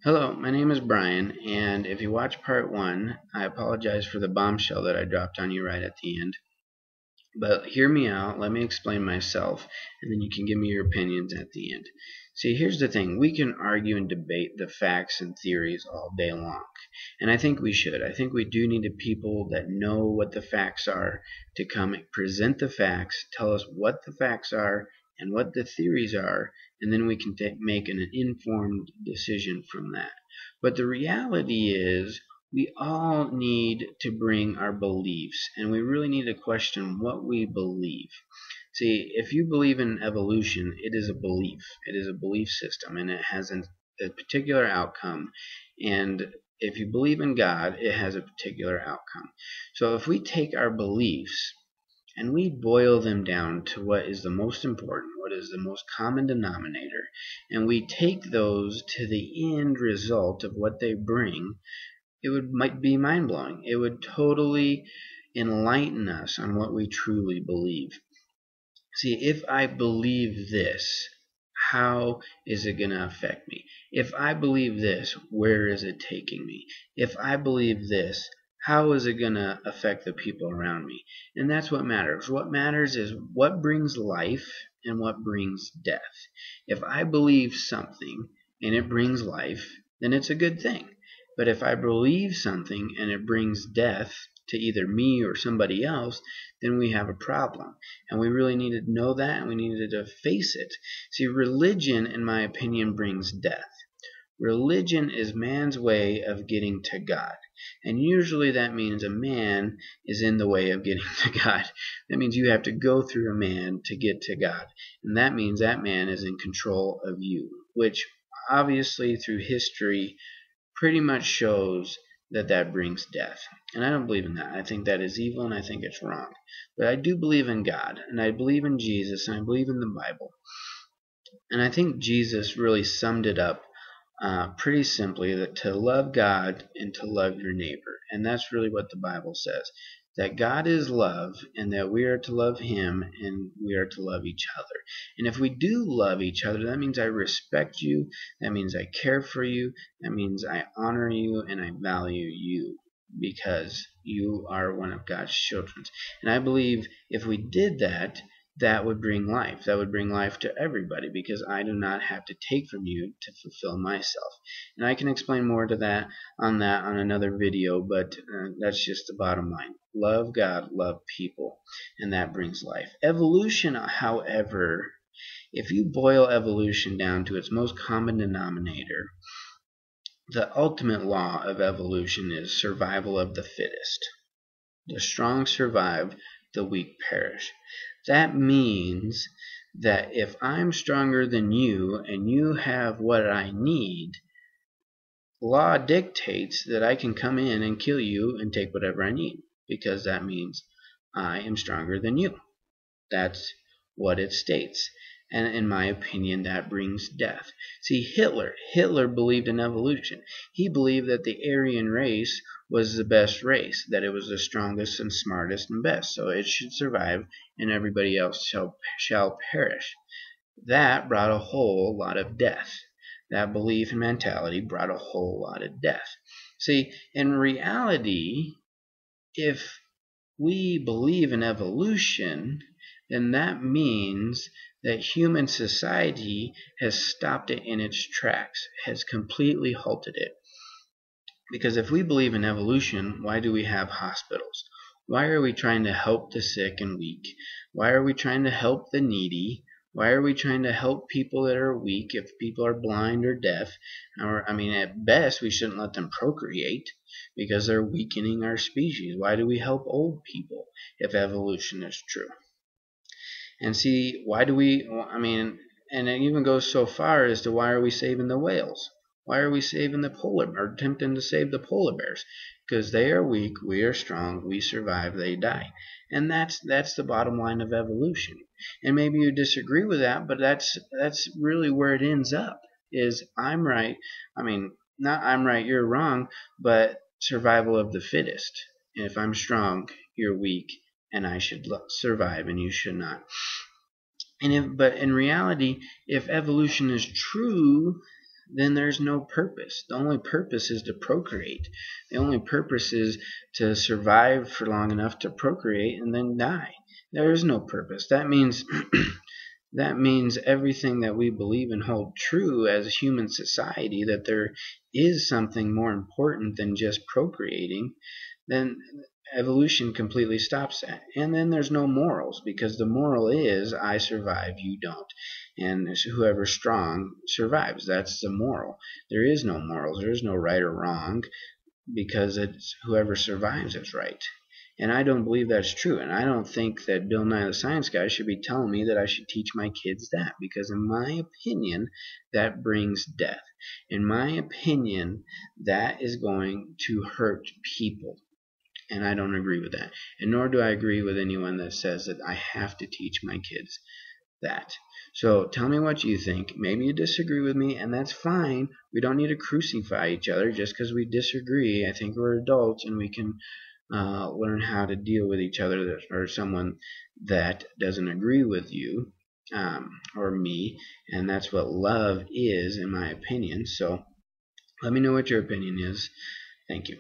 Hello, my name is Brian, and if you watch part one, I apologize for the bombshell that I dropped on you right at the end. But hear me out, let me explain myself, and then you can give me your opinions at the end. See, here's the thing. We can argue and debate the facts and theories all day long. And I think we should. I think we do need people that know what the facts are to come and present the facts, tell us what the facts are and what the theories are, and then we can make an informed decision from that. But the reality is, we all need to bring our beliefs, and we really need to question what we believe. See, if you believe in evolution, it is a belief. It is a belief system, and it has a particular outcome. And if you believe in God, it has a particular outcome. So if we take our beliefs and we boil them down to what is the most important, what is the most common denominator, and we take those to the end result of what they bring, might be mind-blowing. It would totally enlighten us on what we truly believe. See, if I believe this, how is it going to affect me? If I believe this, where is it taking me? If I believe this, how is it going to affect the people around me? And that's what matters. What matters is what brings life and what brings death. If I believe something and it brings life, then it's a good thing. But if I believe something and it brings death to either me or somebody else, then we have a problem. And we really need to know that, and we needed to face it. See, religion, in my opinion, brings death. Religion is man's way of getting to God. And usually that means a man is in the way of getting to God. That means you have to go through a man to get to God. And that means that man is in control of you, which obviously through history pretty much shows that that brings death. And I don't believe in that. I think that is evil and I think it's wrong. But I do believe in God, and I believe in Jesus, and I believe in the Bible. And I think Jesus really summed it up pretty simply, that to love God and to love your neighbor. And that's really what the Bible says. That God is love, and that we are to love Him, and we are to love each other. And if we do love each other, that means I respect you, that means I care for you, that means I honor you, and I value you, because you are one of God's children. And I believe if we did that, that would bring life. That would bring life to everybody, because I do not have to take from you to fulfill myself. And I can explain more to that on another video, but that's just the bottom line. Love God, love people, and that brings life. Evolution, however, if you boil evolution down to its most common denominator, the ultimate law of evolution is survival of the fittest. The strong survive, the weak perish. That means that if I'm stronger than you and you have what I need, law dictates that I can come in and kill you and take whatever I need, because that means I am stronger than you. That's what it states. And in my opinion, that brings death. See, Hitler believed in evolution. He believed that the Aryan race was the best race, that it was the strongest and smartest and best, so it should survive and everybody else shall perish. That brought a whole lot of death. That belief and mentality brought a whole lot of death. See, in reality, if we believe in evolution, then that means that human society has stopped it in its tracks, has completely halted it. Because if we believe in evolution, why do we have hospitals? Why are we trying to help the sick and weak? Why are we trying to help the needy? Why are we trying to help people that are weak if people are blind or deaf? Or, at best, we shouldn't let them procreate because they're weakening our species. Why do we help old people if evolution is true? And see, why do we, and it even goes so far as to why are we saving the whales? Why are we saving the or attempting to save the polar bears? Because they are weak, we are strong, we survive, they die. And that's the bottom line of evolution. And maybe you disagree with that, but that's really where it ends up, is I'm right, not I'm right, you're wrong, but survival of the fittest. And if I'm strong, you're weak, and I should survive and you should not. But in reality, if evolution is true, then there's no purpose. The only purpose is to procreate. The only purpose is to survive for long enough to procreate and then die. There is no purpose. That means that means everything that we believe and hold true as a human society, that there is something more important than just procreating, then evolution completely stops that. And then there's no morals, because the moral is I survive, you don't. And whoever's strong survives. That's the moral. There is no morals. There is no right or wrong, because it's whoever survives is right. And I don't believe that's true. And I don't think that Bill Nye the Science Guy should be telling me that I should teach my kids that, because in my opinion, that brings death. In my opinion, that is going to hurt people. And I don't agree with that. And nor do I agree with anyone that says that I have to teach my kids that. So tell me what you think. Maybe you disagree with me, and that's fine. We don't need to crucify each other just because we disagree. I think we're adults, and we can learn how to deal with each other, or someone that doesn't agree with you or me. And that's what love is, in my opinion. So let me know what your opinion is. Thank you.